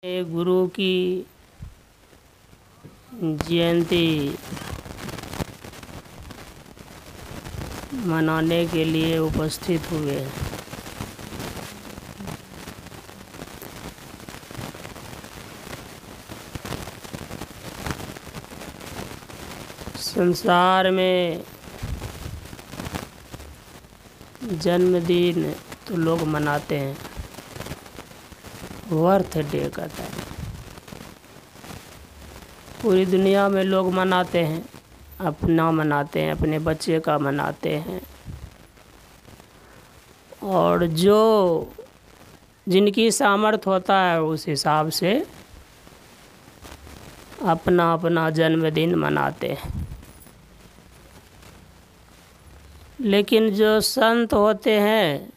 गुरु की जयंती मनाने के लिए उपस्थित हुए हैं। संसार में जन्मदिन तो लोग मनाते हैं, बर्थडे कहता है। पूरी दुनिया में लोग मनाते हैं, अपना मनाते हैं, अपने बच्चे का मनाते हैं। और जो जिनकी सामर्थ्य होता है उस हिसाब से अपना अपना जन्मदिन मनाते हैं। लेकिन जो संत होते हैं,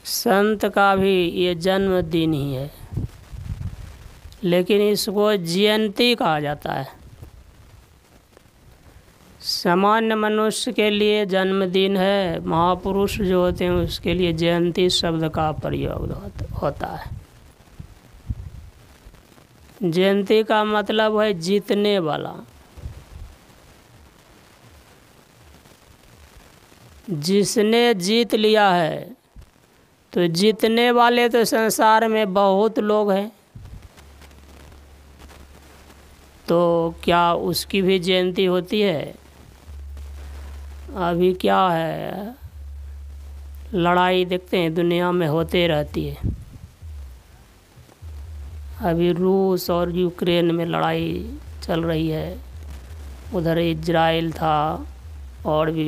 संत का भी ये जन्मदिन ही है, लेकिन इसको जयंती कहा जाता है। सामान्य मनुष्य के लिए जन्मदिन है, महापुरुष जो होते हैं उसके लिए जयंती शब्द का प्रयोग होता है। जयंती का मतलब है जीतने वाला, जिसने जीत लिया है। तो जीतने वाले तो संसार में बहुत लोग हैं, तो क्या उसकी भी जयंती होती है? अभी क्या है, लड़ाई देखते हैं दुनिया में होते रहती है। अभी रूस और यूक्रेन में लड़ाई चल रही है, उधर इजराइल था और भी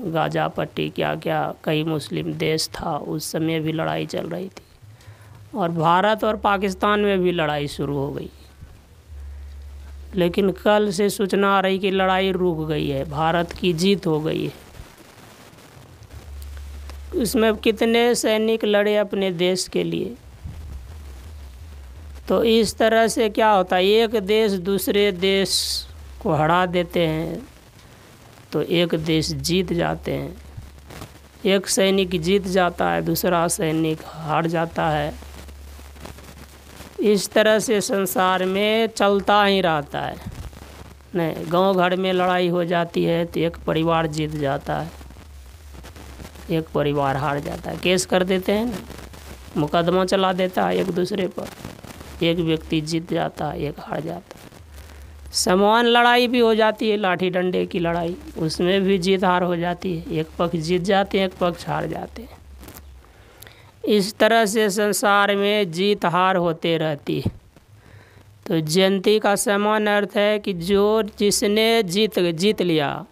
गाजा पट्टी क्या क्या कई मुस्लिम देश था, उस समय भी लड़ाई चल रही थी। और भारत और पाकिस्तान में भी लड़ाई शुरू हो गई। लेकिन कल से सूचना आ रही कि लड़ाई रुक गई है, भारत की जीत हो गई है। इसमें कितने सैनिक लड़े अपने देश के लिए। तो इस तरह से क्या होता है, एक देश दूसरे देश को हरा देते हैं तो एक देश जीत जाते हैं। एक सैनिक जीत जाता है, दूसरा सैनिक हार जाता है। इस तरह से संसार में चलता ही रहता है। नहीं, गांव घर में लड़ाई हो जाती है तो एक परिवार जीत जाता है, एक परिवार हार जाता है। केस कर देते हैं ना, मुकदमा चला देता है एक दूसरे पर, एक व्यक्ति जीत जाता है, एक हार जाता है। समान लड़ाई भी हो जाती है, लाठी डंडे की लड़ाई, उसमें भी जीत हार हो जाती है। एक पक्ष जीत जाते हैं, एक पक्ष हार जाते हैं। इस तरह से संसार में जीत हार होते रहती है। तो जयंती का समान अर्थ है कि जो जिसने जीत लिया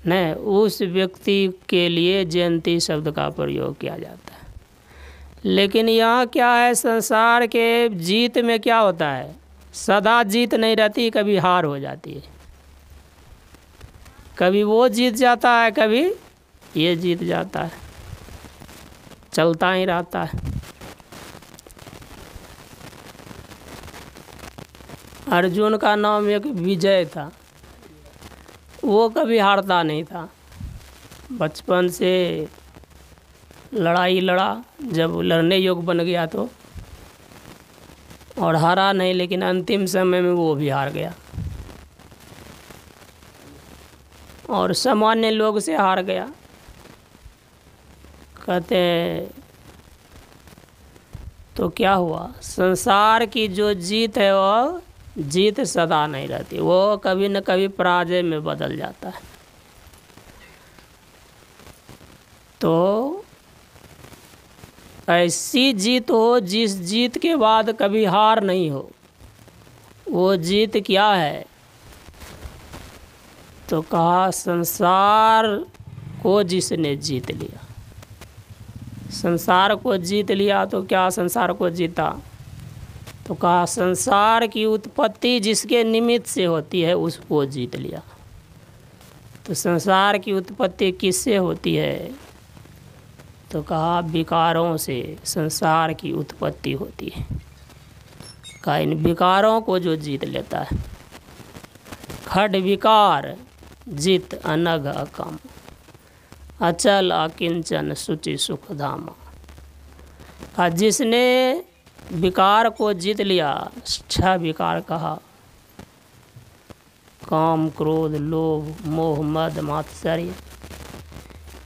न, उस व्यक्ति के लिए जयंती शब्द का प्रयोग किया जाता है। लेकिन यहाँ क्या है, संसार के जीत में क्या होता है, सदा जीत नहीं रहती, कभी हार हो जाती है। कभी वो जीत जाता है, कभी ये जीत जाता है, चलता ही रहता है। अर्जुन का नाम एक विजय था, वो कभी हारता नहीं था। बचपन से लड़ाई लड़ा, जब लड़ने योग्य बन गया तो, और हारा नहीं, लेकिन अंतिम समय में वो भी हार गया और सामान्य लोग से हार गया। कहते हैं तो क्या हुआ, संसार की जो जीत है वो जीत सदा नहीं रहती, वो कभी न कभी पराजय में बदल जाता है। तो ऐसी जीत हो जिस जीत के बाद कभी हार नहीं हो, वो जीत क्या है? तो कहा संसार को जिसने जीत लिया। संसार को जीत लिया तो क्या संसार को जीता? तो कहा संसार की उत्पत्ति जिसके निमित्त से होती है उसको जीत लिया। तो संसार की उत्पत्ति किससे होती है? तो कहा विकारों से संसार की उत्पत्ति होती है। कहा इन विकारों को जो जीत लेता है, खड विकार जित अनघ अकम, अचल अकिंचन सुचि सुख धामा। जिसने विकार को जीत लिया, 6 विकार कहा, काम क्रोध लोभ मोह मद मात्सर्य,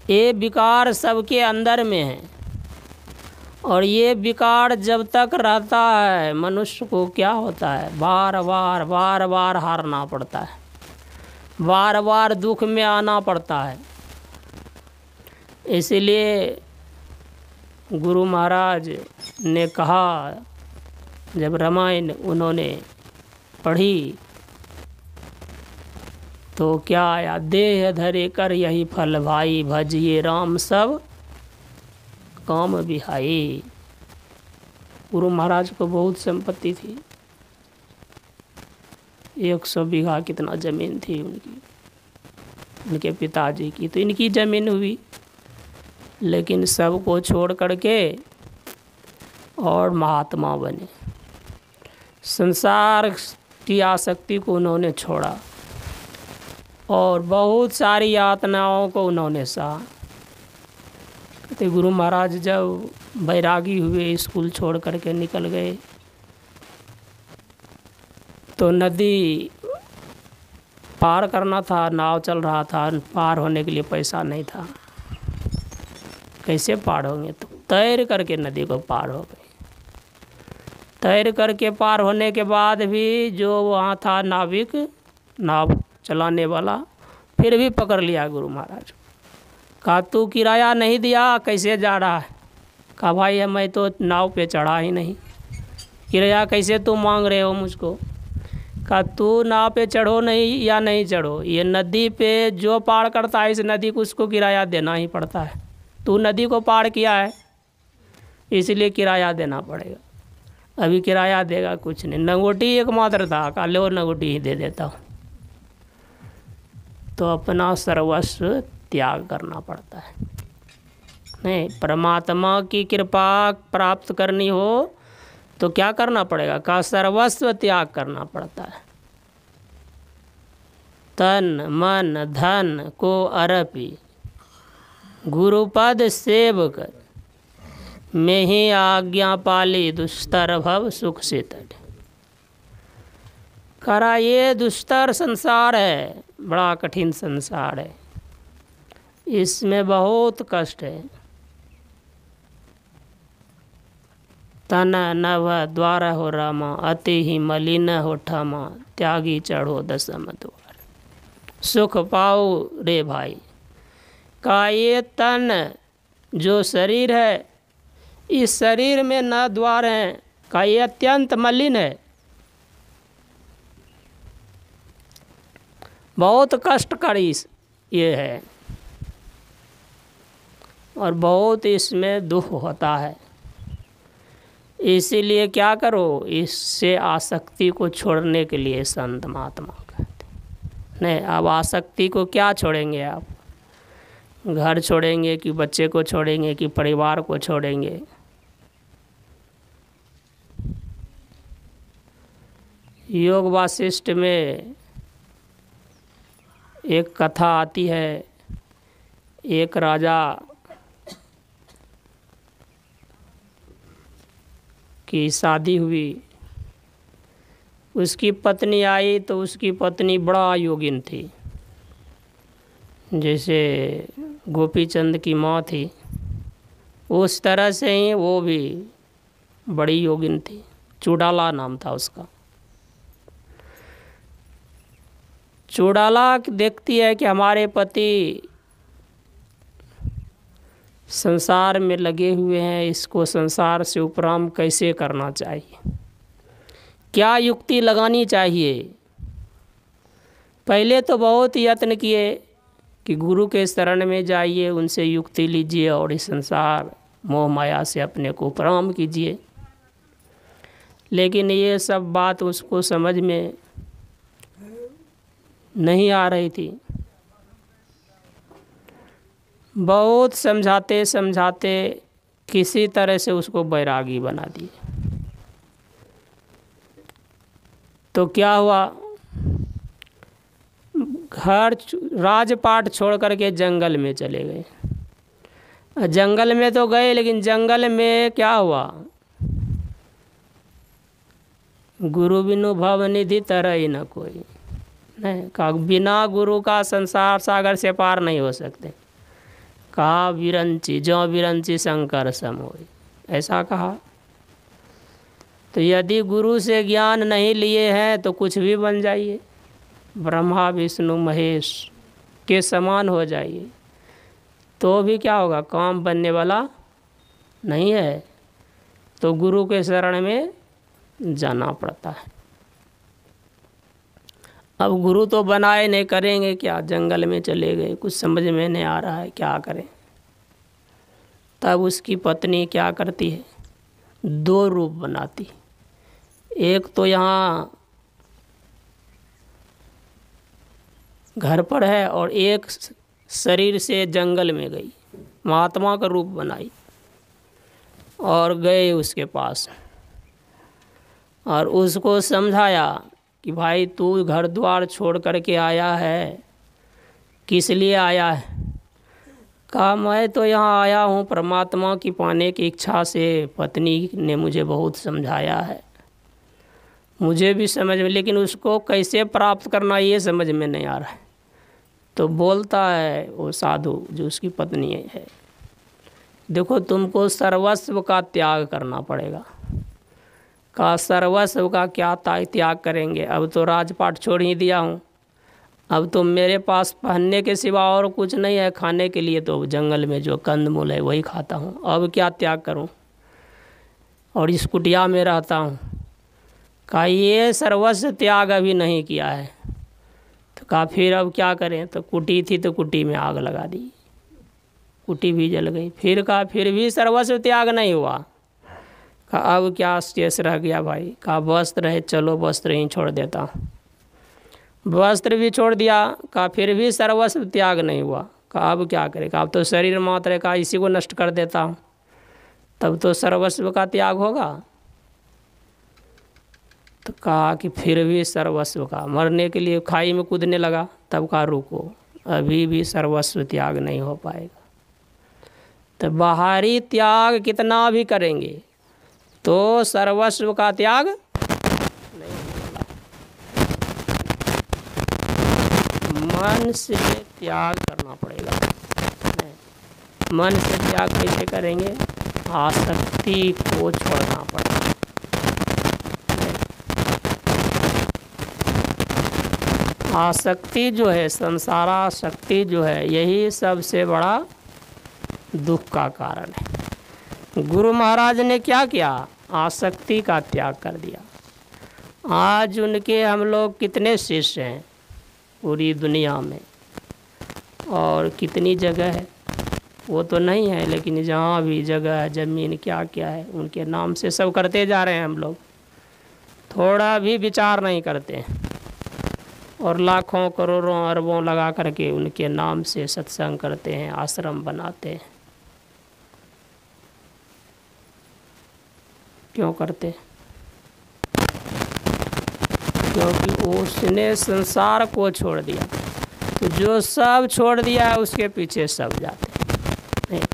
ये विकार सबके अंदर में है। और ये विकार जब तक रहता है मनुष्य को क्या होता है, बार बार हारना पड़ता है, बार बार दुख में आना पड़ता है। इसलिए गुरु महाराज ने कहा, जब रामायण उन्होंने पढ़ी तो क्या आया, देह धरे कर यही फल भाई, भजिए राम सब काम बिहाई। गुरु महाराज को बहुत संपत्ति थी, 100 बीघा कितना जमीन थी उनकी, उनके पिताजी की। तो इनकी जमीन हुई, लेकिन सबको छोड़ करके और महात्मा बने। संसार की आसक्ति को उन्होंने छोड़ा और बहुत सारी यातनाओं को उन्होंने सहा। कहते गुरु महाराज जब बैरागी हुए, स्कूल छोड़ करके निकल गए, तो नदी पार करना था, नाव चल रहा था, पार होने के लिए पैसा नहीं था। कैसे पार होंगे? तो तैर करके नदी को पार हो गए। तैर करके पार होने के बाद भी जो वहाँ था नाविक, नाव चलाने वाला, फिर भी पकड़ लिया गुरु महाराज। कहा तू किराया नहीं दिया, कैसे जा रहा है? कहा भाई मैं तो नाव पे चढ़ा ही नहीं, किराया कैसे तू मांग रहे हो मुझको? कहा तू नाव पे चढ़ो नहीं या नहीं चढ़ो, ये नदी पे जो पार करता है इस नदी को उसको किराया देना ही पड़ता है। तू नदी को पार किया है इसलिए किराया देना पड़ेगा। अभी किराया देगा कुछ नहीं, नंगोटी एकमात्र था, कहा लो नंगोटी ही दे देता हूँ। तो अपना सर्वस्व त्याग करना पड़ता है। नहीं, परमात्मा की कृपा प्राप्त करनी हो तो क्या करना पड़ेगा? का सर्वस्व त्याग करना पड़ता है। तन मन धन को अर्पी गुरुपद सेवक, में ही आज्ञा पाली दुस्तर भव सुख से तट। करा ये दुस्तर संसार है, बड़ा कठिन संसार है, इसमें बहुत कष्ट है। तन नव द्वार हो रामा, अति ही मलिन हो ठामा, त्यागी चढ़ो दसम द्वार। सुख पाओ रे भाई। का ये तन जो शरीर है, इस शरीर में न द्वार हैं, का ये अत्यंत मलिन है, बहुत कष्टकारी ये है और बहुत इसमें दुख होता है। इसीलिए क्या करो, इससे आसक्ति को छोड़ने के लिए संत महात्मा कहते नहीं। अब आसक्ति को क्या छोड़ेंगे आप? घर छोड़ेंगे कि बच्चे को छोड़ेंगे कि परिवार को छोड़ेंगे? योग वासिष्ठ में एक कथा आती है। एक राजा की शादी हुई, उसकी पत्नी आई तो उसकी पत्नी बड़ा योगिन थी, जैसे गोपीचंद की माँ थी उस तरह से ही वो भी बड़ी योगिन थी। चूड़ाला नाम था उसका। चूड़ाला देखती है कि हमारे पति संसार में लगे हुए हैं, इसको संसार से उपराम कैसे करना चाहिए, क्या युक्ति लगानी चाहिए। पहले तो बहुत यत्न किए कि गुरु के शरण में जाइए, उनसे युक्ति लीजिए और इस संसार मोह माया से अपने को उपराम कीजिए, लेकिन ये सब बात उसको समझ में नहीं आ रही थी। बहुत समझाते समझाते किसी तरह से उसको बैरागी बना दिए। तो क्या हुआ, घर राजपाट छोड़ करके जंगल में चले गए। जंगल में तो गए, लेकिन जंगल में क्या हुआ, गुरु बिनु भव निधि तरई न कोई। नहीं कहा, बिना गुरु का संसार सागर से पार नहीं हो सकते। कहा विरंची जो विरंची शंकर सम होई, ऐसा कहा। तो यदि गुरु से ज्ञान नहीं लिए हैं तो कुछ भी बन जाइए, ब्रह्मा विष्णु महेश के समान हो जाइए, तो भी क्या होगा, काम बनने वाला नहीं है। तो गुरु के शरण में जाना पड़ता है। अब गुरु तो बनाए नहीं, करेंगे क्या, जंगल में चले गए, कुछ समझ में नहीं आ रहा है क्या करें। तब उसकी पत्नी क्या करती है, 2 रूप बनाती। एक तो यहाँ घर पर है और एक शरीर से जंगल में गई, महात्मा का रूप बनाई और गए उसके पास और उसको समझाया कि भाई तू घर द्वार छोड़ करके आया है, किस लिए आया है। कहा मैं तो यहाँ आया हूँ परमात्मा की पाने की इच्छा से, पत्नी ने मुझे बहुत समझाया है, मुझे भी समझ में, लेकिन उसको कैसे प्राप्त करना ये समझ में नहीं आ रहा है। तो बोलता है वो साधु जो उसकी पत्नी है, देखो तुमको सर्वस्व का त्याग करना पड़ेगा। का सर्वस्व का क्या त्याग करेंगे, अब तो राजपाट छोड़ ही दिया हूँ, अब तो मेरे पास पहनने के सिवा और कुछ नहीं है, खाने के लिए तो जंगल में जो कंदमूल है वही खाता हूँ, अब क्या त्याग करूँ, और इस कुटिया में रहता हूँ। कहा ये सर्वस्व त्याग अभी नहीं किया है। तो कहा फिर अब क्या करें, तो कुटी थी तो कुटी में आग लगा दी, कुटी भी जल गई। फिर कहा फिर भी सर्वस्व त्याग नहीं हुआ। कहा अब क्या शेष रह गया भाई। कहा वस्त्र है, चलो वस्त्र ही छोड़ देता हूँ। वस्त्र भी छोड़ दिया। कहा फिर भी सर्वस्व त्याग नहीं हुआ। कहा अब क्या करें। कहा अब तो शरीर मात्र है, कहा इसी को नष्ट कर देता हूँ, तब तो सर्वस्व का त्याग होगा। तो कहा कि फिर भी सर्वस्व का, मरने के लिए खाई में कूदने लगा। तब कहा रुको, अभी भी सर्वस्व त्याग नहीं हो पाएगा। तो बाहरी त्याग कितना भी करेंगे तो सर्वस्व का त्याग नहीं होगा। मन से त्याग करना पड़ेगा। मन से त्याग कैसे करेंगे, आसक्ति को छोड़ना पड़ेगा। आसक्ति जो है, संसारासक्ति जो है, यही सबसे बड़ा दुख का कारण है। गुरु महाराज ने क्या किया, आसक्ति का त्याग कर दिया। आज उनके हम लोग कितने शिष्य हैं पूरी दुनिया में, और कितनी जगह है वो तो नहीं है, लेकिन जहाँ भी जगह ज़मीन क्या क्या है उनके नाम से सब करते जा रहे हैं हम लोग, थोड़ा भी विचार नहीं करते हैं। और लाखों करोड़ों अरबों लगा करके उनके नाम से सत्संग करते हैं, आश्रम बनाते हैं। क्यों करते, क्योंकि उसने संसार को छोड़ दिया। तो जो सब छोड़ दिया है उसके पीछे सब जाते हैं।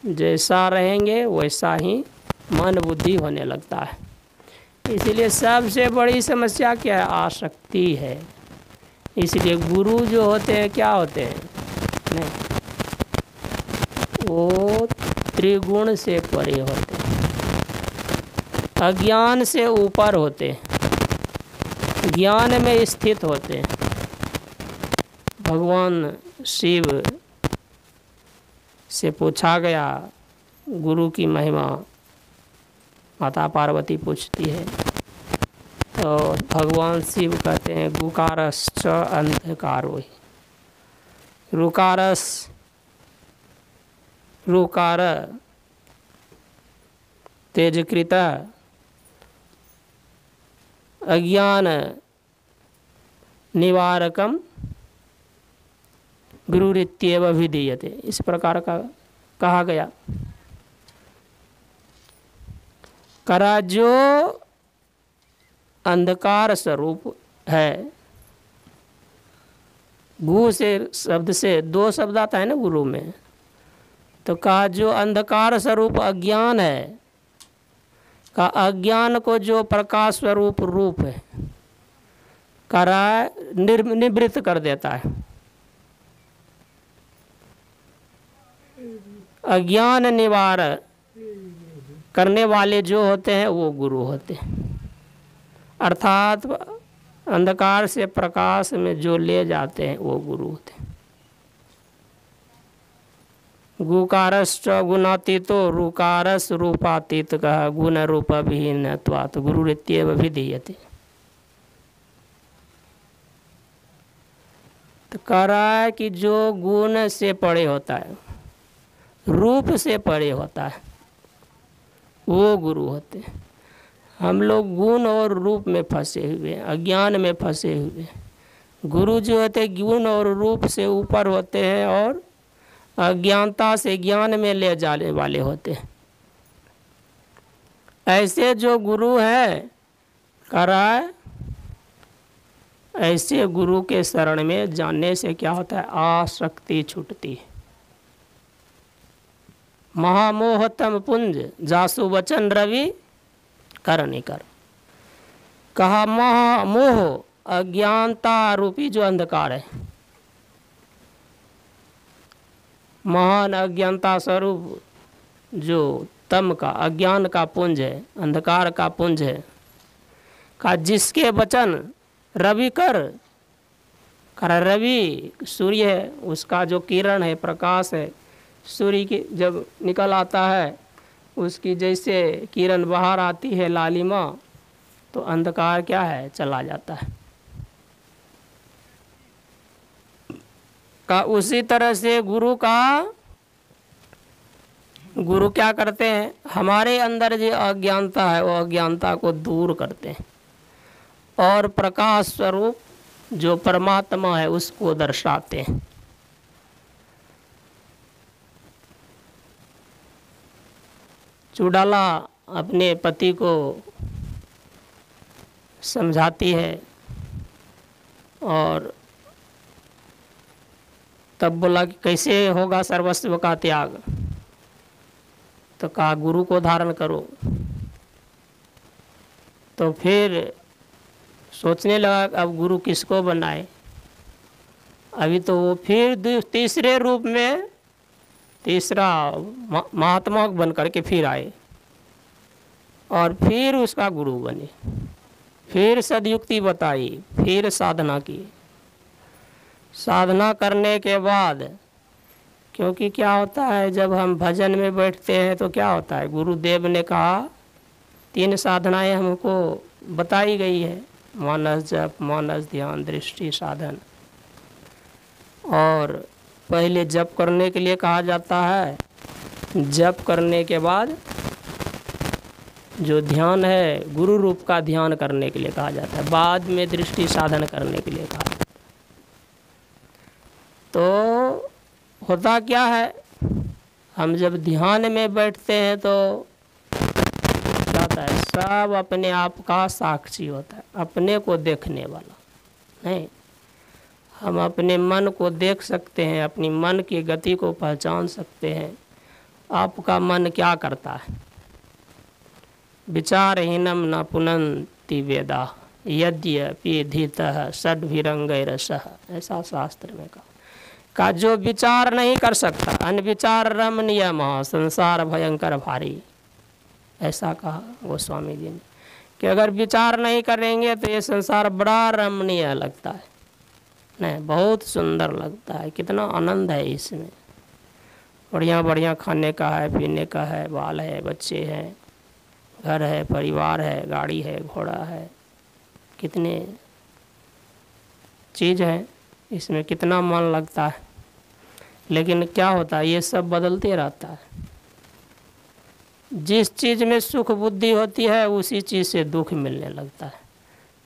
जैसा रहेंगे वैसा ही मन बुद्धि होने लगता है। इसलिए सबसे बड़ी समस्या क्या है, आसक्ति है। इसलिए गुरु जो होते हैं क्या होते हैं, नहीं, वो त्रिगुण से परे होते हैं, अज्ञान से ऊपर होते हैं, ज्ञान में स्थित होते हैं। भगवान शिव से पूछा गया गुरु की महिमा, माता पार्वती पूछती है, तो भगवान शिव कहते हैं गुकारश्च अंधकारो ही, रुकारस रुकार तेजकृत अज्ञान निवारकम गुरुरित्येव विधीयते, इस प्रकार का कहा गया। करा जो अंधकार स्वरूप है, गु से शब्द से 2 शब्द आता है ना गुरु में, तो कहा जो अंधकार स्वरूप अज्ञान है, का अज्ञान को जो प्रकाश स्वरूप रूप है करा निवृत्त कर देता है। अज्ञान निवारण करने वाले जो होते हैं वो गुरु होते हैं, अर्थात अंधकार से प्रकाश में जो ले जाते हैं वो गुरु होते हैं। गुकारश्च गुणातीतो रूकारस रूपातीत कहा गुण रूप विहीनत्वात् गुरुरित्येव विधीयते। तो कह रहा है कि जो गुण से परे होता है, रूप से परे होता है, वो गुरु होते हैं। हम लोग गुण और रूप में फंसे हुए हैं, अज्ञान में फंसे हुए हैं। गुरु जो होते हैं गुण और रूप से ऊपर होते हैं और अज्ञानता से ज्ञान में ले जाने वाले होते हैं। ऐसे जो गुरु है कह रहा है, ऐसे गुरु के शरण में जाने से क्या होता है, आसक्ति छूटती है। महामोहतम पुंज जासु वचन रवि कर निकर। कहा महामोह अज्ञानता रूपी जो अंधकार है, महान अज्ञानता स्वरूप जो तम का अज्ञान का पुंज है, अंधकार का पुंज है, का जिसके वचन रवि कर रवि सूर्य है, उसका जो किरण है, प्रकाश है, सूर्य की जब निकल आता है उसकी जैसे किरण बाहर आती है लालिमा, तो अंधकार क्या है, चला जाता है। का उसी तरह से गुरु क्या करते हैं, हमारे अंदर जो अज्ञानता है वो अज्ञानता को दूर करते हैं और प्रकाश स्वरूप जो परमात्मा है उसको दर्शाते हैं। चुड़ाला अपने पति को समझाती है और तब बोला कि कैसे होगा सर्वस्व का त्याग, तो कहा गुरु को धारण करो। तो फिर सोचने लगा अब गुरु किसको बनाए। अभी तो वो फिर तीसरे रूप में तीसरा महात्मा बन करके फिर आए और फिर उसका गुरु बने, फिर सदयुक्ति बताई, फिर साधना की। साधना करने के बाद, क्योंकि क्या होता है जब हम भजन में बैठते हैं तो क्या होता है, गुरुदेव ने कहा 3 साधनाएं हमको बताई गई है, मानस जप, मानस ध्यान, दृष्टि साधन। और पहले जप करने के लिए कहा जाता है, जप करने के बाद जो ध्यान है गुरु रूप का ध्यान करने के लिए कहा जाता है, बाद में दृष्टि साधन करने के लिए कहा जाता है। तो होता क्या है, हम जब ध्यान में बैठते हैं तो जाता है सब अपने आप का साक्षी होता है, अपने को देखने वाला नहीं। हम अपने मन को देख सकते हैं, अपनी मन की गति को पहचान सकते हैं। आपका मन क्या करता है, विचारहीनम न पुनन्ति वेदा यद्यपि धीतः षड्भिरंगैरसः, ऐसा शास्त्र में कहा जो विचार नहीं कर सकता, अनविचार रमणीय महा संसार भयंकर भारी, ऐसा कहा गोस्वामी जी ने कि अगर विचार नहीं करेंगे तो ये संसार बड़ा रमणीय लगता है, नहीं बहुत सुंदर लगता है, कितना आनंद है इसमें, बढ़िया बढ़िया खाने का है, पीने का है, बाल है, बच्चे हैं, घर है, परिवार है, गाड़ी है, घोड़ा है, कितने चीज़ हैं, इसमें कितना मन लगता है। लेकिन क्या होता है, ये सब बदलते रहता है। जिस चीज़ में सुख बुद्धि होती है उसी चीज़ से दुख मिलने लगता है।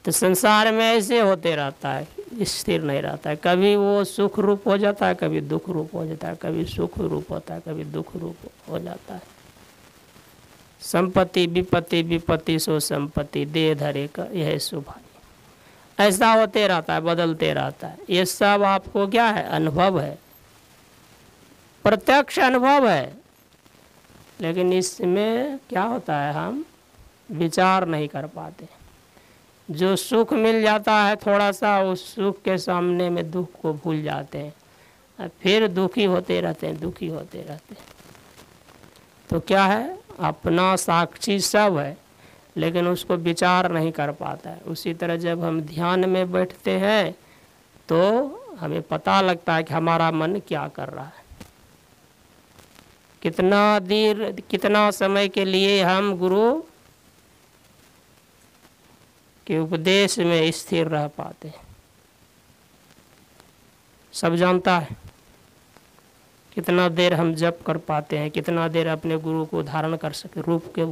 तो संसार में ऐसे होते रहता है, स्थिर नहीं रहता है। कभी वो सुख रूप हो जाता है, कभी दुख रूप हो जाता है, कभी सुख रूप होता है, कभी दुख रूप हो जाता है। संपत्ति विपत्ति, विपत्ति सो संपत्ति, दे धरे का यह सुभाई, ऐसा होते रहता है, बदलते रहता है। ये सब आपको क्या है, अनुभव है। प्रत्यक्ष अनुभव है, लेकिन इसमें क्या होता है, हम विचार नहीं कर पाते। जो सुख मिल जाता है थोड़ा सा, उस सुख के सामने में दुख को भूल जाते हैं, और फिर दुखी होते रहते हैं, दुखी होते रहते हैं। तो क्या है, अपना साक्षी सब है, लेकिन उसको विचार नहीं कर पाता है। उसी तरह जब हम ध्यान में बैठते हैं तो हमें पता लगता है कि हमारा मन क्या कर रहा है। कितना देर, कितना समय के लिए हम गुरु के उपदेश में स्थिर रह पाते हैं, सब जानता है। कितना देर हम जप कर पाते हैं, कितना देर अपने गुरु को धारण कर सकते, रूप के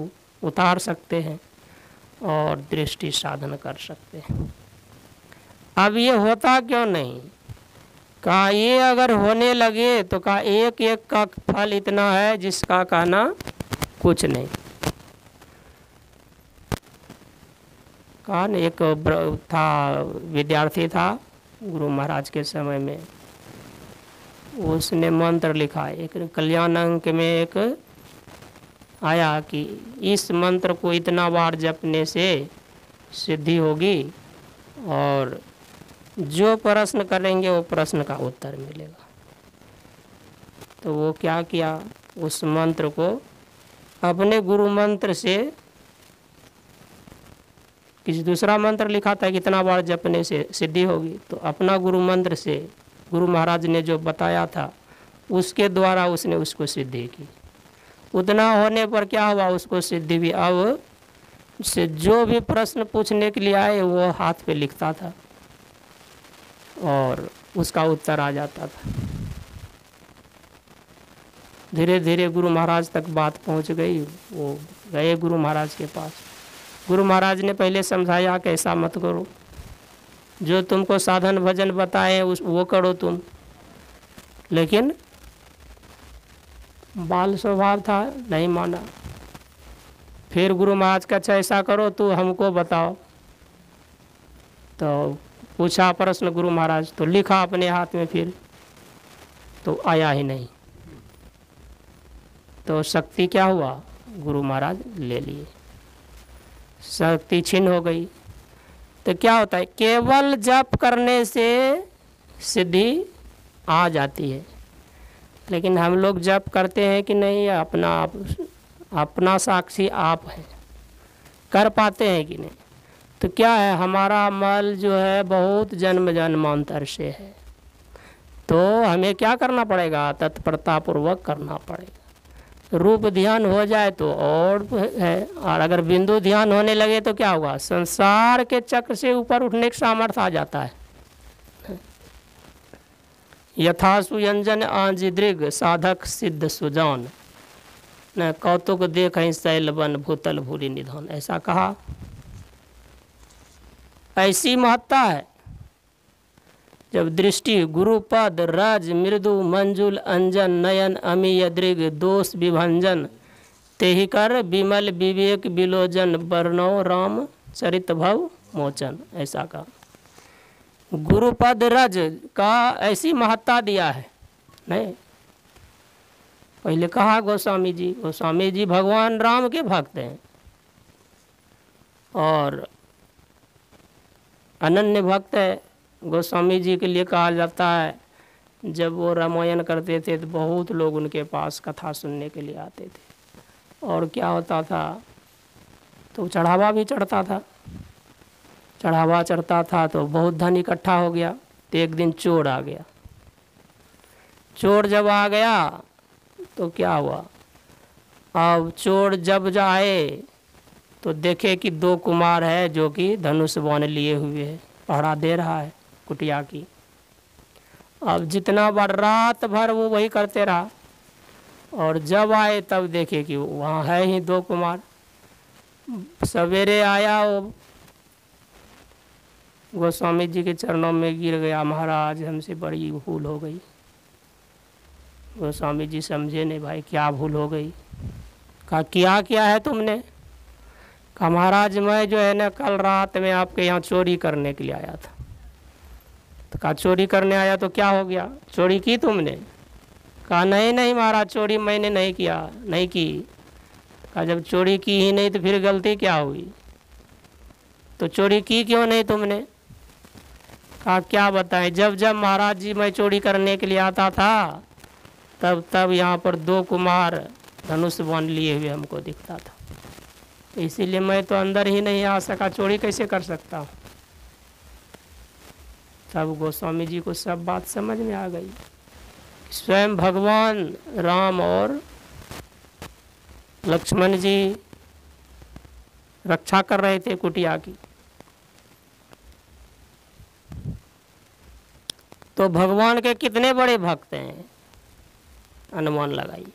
उतार सकते हैं और दृष्टि साधन कर सकते हैं। अब ये होता क्यों नहीं? कहा ये अगर होने लगे तो कहा एक एक का फल इतना है जिसका कहना कुछ नहीं। कहा न, एक था विद्यार्थी था गुरु महाराज के समय में, उसने मंत्र लिखा। एक कल्याण अंक में एक आया कि इस मंत्र को इतना बार जपने से सिद्धि होगी और जो प्रश्न करेंगे वो प्रश्न का उत्तर मिलेगा। तो वो क्या किया, उस मंत्र को अपने गुरु मंत्र से, किसी दूसरा मंत्र लिखा था कितना बार जपने से सिद्धि होगी, तो अपना गुरु मंत्र से गुरु महाराज ने जो बताया था उसके द्वारा उसने उसको सिद्धि की। उतना होने पर क्या हुआ, उसको सिद्धि भी। अब से जो भी प्रश्न पूछने के लिए आए वो हाथ पे लिखता था और उसका उत्तर आ जाता था। धीरे धीरे गुरु महाराज तक बात पहुंच गई। वो गए गुरु महाराज के पास। गुरु महाराज ने पहले समझाया कि ऐसा मत करो, जो तुमको साधन भजन बताए वो करो तुम, लेकिन बाल स्वभाव था, नहीं माना। फिर गुरु महाराज का अच्छा ऐसा करो तो हमको बताओ। तो पूछा प्रश्न गुरु महाराज, तो लिखा अपने हाथ में, फिर तो आया ही नहीं। तो शक्ति क्या हुआ, गुरु महाराज ले लिए, शक्ति छीन हो गई। तो क्या होता है, केवल जप करने से सिद्धि आ जाती है, लेकिन हम लोग जप करते हैं कि नहीं, अपना साक्षी आप है, कर पाते हैं कि नहीं? तो क्या है, हमारा मल जो है बहुत जन्म जन्मांतर से है। तो हमें क्या करना पड़ेगा, तत्परतापूर्वक करना पड़ेगा। रूप ध्यान हो जाए तो और है, और अगर बिंदु ध्यान होने लगे तो क्या होगा, संसार के चक्र से ऊपर उठने का सामर्थ्य आ जाता है। यथा सुयंजन आंजिदृग साधक सिद्ध सुजान, न कौतुक देख शैल वन भूतल भूरि निधान, ऐसा कहा। ऐसी महत्ता है जब दृष्टि गुरुपद रज मृदु मंजुल अंजन नयन अमीय दृग दोष विभंजन तेहि कर विमल विवेक विलोचन वर्णो राम चरित भव मोचन, ऐसा कहा। गुरुपद रज का ऐसी महत्ता दिया है। नहीं, पहले कहा गोस्वामी जी भगवान राम के भक्त हैं और अनन्य भक्त है। गोस्वामी जी के लिए कहा जाता है, जब वो रामायण करते थे तो बहुत लोग उनके पास कथा सुनने के लिए आते थे। और क्या होता था, तो चढ़ावा भी चढ़ता था। चढ़ावा चढ़ता था तो बहुत धन इकट्ठा हो गया। तो एक दिन चोर आ गया। चोर जब आ गया तो क्या हुआ, अब चोर जब जाए तो देखे कि दो कुमार है जो कि धनुष बाण लिए हुए है, पहरा दे रहा है कुटिया की। अब जितना बार रात भर वो वही करते रहा, और जब आए तब देखे कि वहाँ है ही दो कुमार। सवेरे आया, वो गोस्वामी जी के चरणों में गिर गया, महाराज हमसे बड़ी भूल हो गई। गोस्वामी जी समझे नहीं, भाई क्या भूल हो गई? कहा क्या है तुमने? कहा महाराज मैं जो है ना कल रात में आपके यहाँ चोरी करने के लिए आया था। तो कहा चोरी करने आया तो क्या हो गया, चोरी की तुमने? कहा नहीं नहीं महाराज, चोरी मैंने नहीं किया, नहीं की। कहा जब चोरी की ही नहीं तो फिर गलती क्या हुई, तो चोरी की क्यों नहीं तुमने? कहा क्या बताएं, जब जब महाराज जी मैं चोरी करने के लिए आता था तब तब यहाँ पर 2 कुमार धनुष बाण लिए हुए हमको दिखता था, इसीलिए मैं तो अंदर ही नहीं आ सका, चोरी कैसे कर सकता हूँ। तब गोस्वामी जी को सब बात समझ में आ गई। स्वयं भगवान राम और लक्ष्मण जी रक्षा कर रहे थे कुटिया की, तो भगवान के कितने बड़े भक्त हैं अनुमान लगाइए,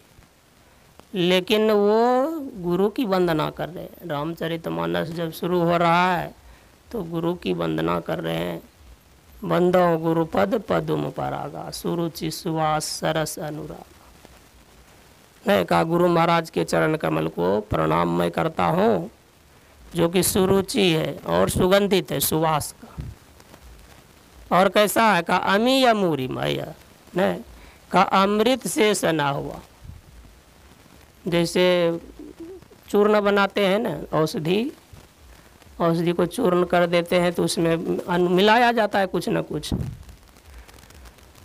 लेकिन वो गुरु की वंदना कर रहे हैं। रामचरितमानस जब शुरू हो रहा है तो गुरु की वंदना कर रहे हैं। वंदो गुरुपद पदुम परागा, सुरुचि सुवास सरस अनुराग। नहीं कहा गुरु महाराज के चरण कमल को प्रणाम मैं करता हूँ, जो कि सुरुचि है और सुगंधित है सुवास का। और कैसा है? कहा अमी अमूरी मैया, नहीं कहा अमृत से सना हुआ। जैसे चूर्ण बनाते हैं ना, औषधि को चूर्ण कर देते हैं तो उसमें मिलाया जाता है कुछ न कुछ।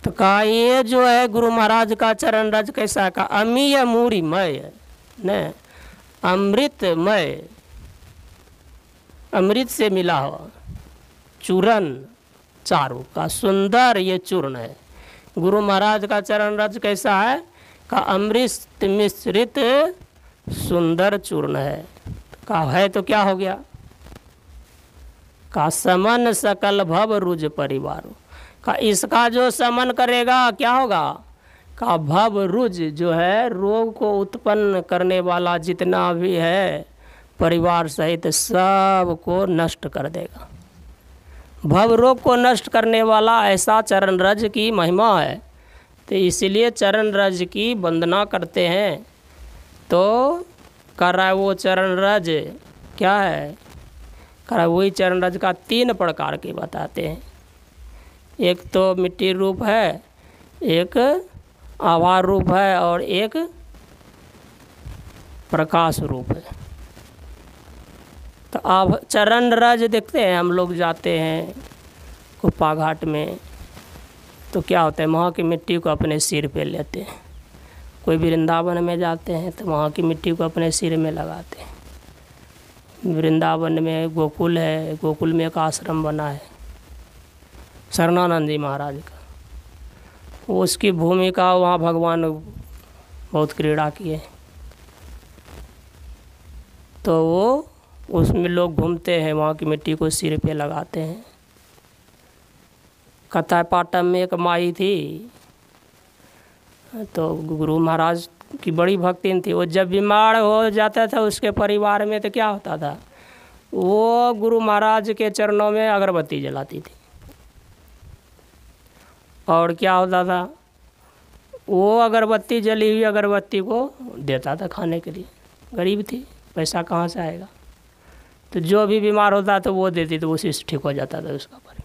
तो कहा ये जो है गुरु महाराज का चरण रज कैसा है? कहा अमीय मूरी मय, न अमृतमय, अमृत से मिला हुआ चूर्ण चारों का सुंदर ये चूर्ण है। गुरु महाराज का चरण रज कैसा है? का अमृत मिश्रित सुंदर चूर्ण है। का है तो क्या हो गया? का समन सकल भव रुज परिवार। का इसका जो समन करेगा क्या होगा? का भव रुज जो है रोग को उत्पन्न करने वाला जितना भी है परिवार सहित सब को नष्ट कर देगा। भव रोग को नष्ट करने वाला ऐसा चरण रज की महिमा है। तो इसलिए चरण रज की वंदना करते हैं। तो कर रहा है वो चरण रज क्या है? कर रहा वही चरण रज का 3 प्रकार के बताते हैं। एक तो मिट्टी रूप है, एक आभार रूप है और एक प्रकाश रूप है। तो अब चरण रज देखते हैं, हम लोग जाते हैं कुप्पा घाट में तो क्या होता है, वहाँ की मिट्टी को अपने सिर पे लेते हैं। कोई वृंदावन में जाते हैं तो वहाँ की मिट्टी को अपने सिर में लगाते हैं। वृंदावन में गोकुल है, गोकुल में एक आश्रम बना है शरणानंद जी महाराज का। उसकी भूमिका वहाँ भगवान बहुत क्रीड़ा किए। तो वो उसमें लोग घूमते हैं, वहाँ की मिट्टी को सिर पे लगाते हैं। कथा पाटम में एक माई थी, तो गुरु महाराज की बड़ी भक्तिन थी। वो जब बीमार हो जाता था उसके परिवार में तो क्या होता था, वो गुरु महाराज के चरणों में अगरबत्ती जलाती थी। और क्या होता था, वो अगरबत्ती जली हुई अगरबत्ती को देता था खाने के लिए। गरीब थी, पैसा कहाँ से आएगा। तो जो भी बीमार होता तो वो देती, तो उसी से ठीक हो जाता था उसका परिवार।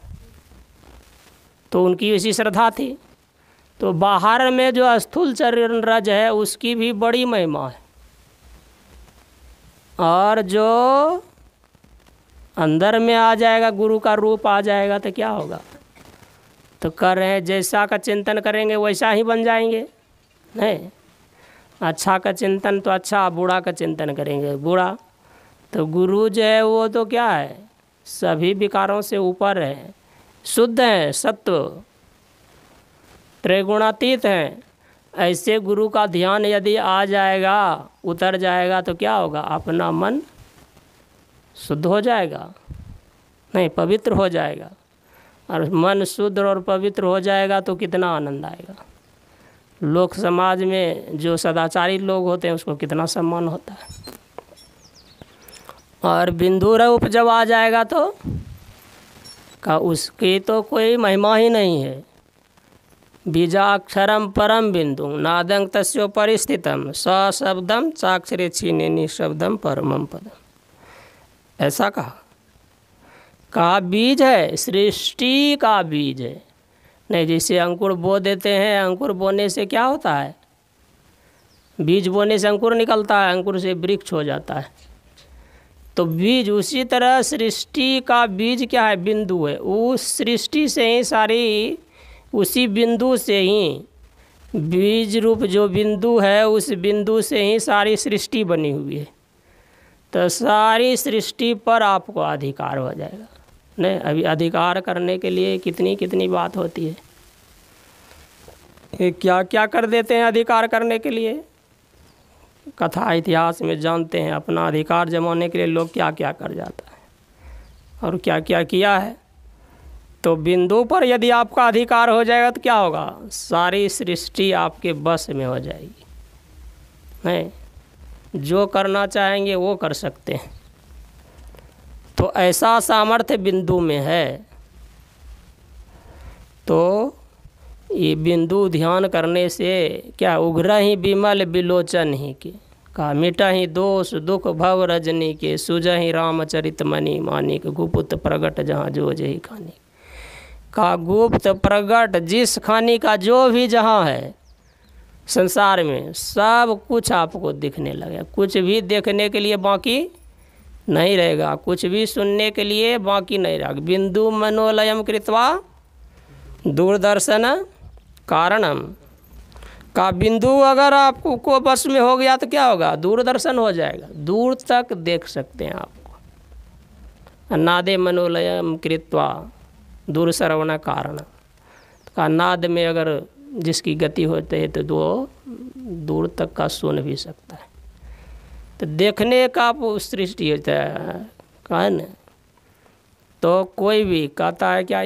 तो उनकी ऐसी श्रद्धा थी। तो बाहर में जो स्थूल चरण रज है उसकी भी बड़ी महिमा है, और जो अंदर में आ जाएगा गुरु का रूप आ जाएगा तो क्या होगा। तो कर रहे हैं जैसा का चिंतन करेंगे वैसा ही बन जाएंगे। नहीं, अच्छा का चिंतन तो अच्छा, बुरा का चिंतन करेंगे बुरा। तो गुरु जो है वो तो क्या है, सभी विकारों से ऊपर है, शुद्ध है, सत्व त्रिगुणातीत हैं। ऐसे गुरु का ध्यान यदि आ जाएगा, उतर जाएगा तो क्या होगा, अपना मन शुद्ध हो जाएगा, नहीं पवित्र हो जाएगा। और मन शुद्ध और पवित्र हो जाएगा तो कितना आनंद आएगा। लोक समाज में जो सदाचारी लोग होते हैं उसको कितना सम्मान होता है। और बिंदु रूप जब आ जाएगा तो का उसकी तो कोई महिमा ही नहीं है। बीजाक्षरम परम बिंदु नादं तस्योपरि स्थितम सशब्दम चाक्षरे छीने निशब्दम परमम पदम। ऐसा कहा बीज है, सृष्टि का बीज है। नहीं, जैसे अंकुर बो देते हैं, अंकुर बोने से क्या होता है, बीज बोने से अंकुर निकलता है, अंकुर से वृक्ष हो जाता है। तो बीज, उसी तरह सृष्टि का बीज क्या है, बिंदु है। उस सृष्टि से ही सारी, उसी बिंदु से ही, बीज रूप जो बिंदु है, उस बिंदु से ही सारी सृष्टि बनी हुई है। तो सारी सृष्टि पर आपको अधिकार हो जाएगा। नहीं, अभी अधिकार करने के लिए कितनी कितनी बात होती है, ये क्या क्या कर देते हैं अधिकार करने के लिए। कथा इतिहास में जानते हैं, अपना अधिकार जमाने के लिए लोग क्या क्या कर जाता है और क्या क्या किया है। तो बिंदु पर यदि आपका अधिकार हो जाएगा तो क्या होगा, सारी सृष्टि आपके बस में हो जाएगी। नहीं, जो करना चाहेंगे वो कर सकते हैं। तो ऐसा सामर्थ्य बिंदु में है। तो ये बिंदु ध्यान करने से क्या, उघरा ही बिमल बिलोचन ही के, का मिटा ही दोष दुख भव रजनी के, सुजा ही रामचरित मणि मानिक, गुप्त प्रगट जहाँ जो जही खानी का, गुप्त प्रगट जिस खानी का जो भी जहाँ है संसार में, सब कुछ आपको दिखने लगे। कुछ भी देखने के लिए बाकी नहीं रहेगा, कुछ भी सुनने के लिए बाकी नहीं रहेगा। बिंदु मनोलयम कृत्वा दूरदर्शन कारणम का, बिंदु अगर आपको बस में हो गया तो क्या होगा, दूरदर्शन हो जाएगा, दूर तक देख सकते हैं आपको। नादे मनोलयम कृत्वा दूर श्रवण कारण का, नाद में अगर जिसकी गति होती है तो वो दूर तक का सुन भी सकता है। तो देखने का सृष्टि होता है ना। तो कोई भी कहता है क्या,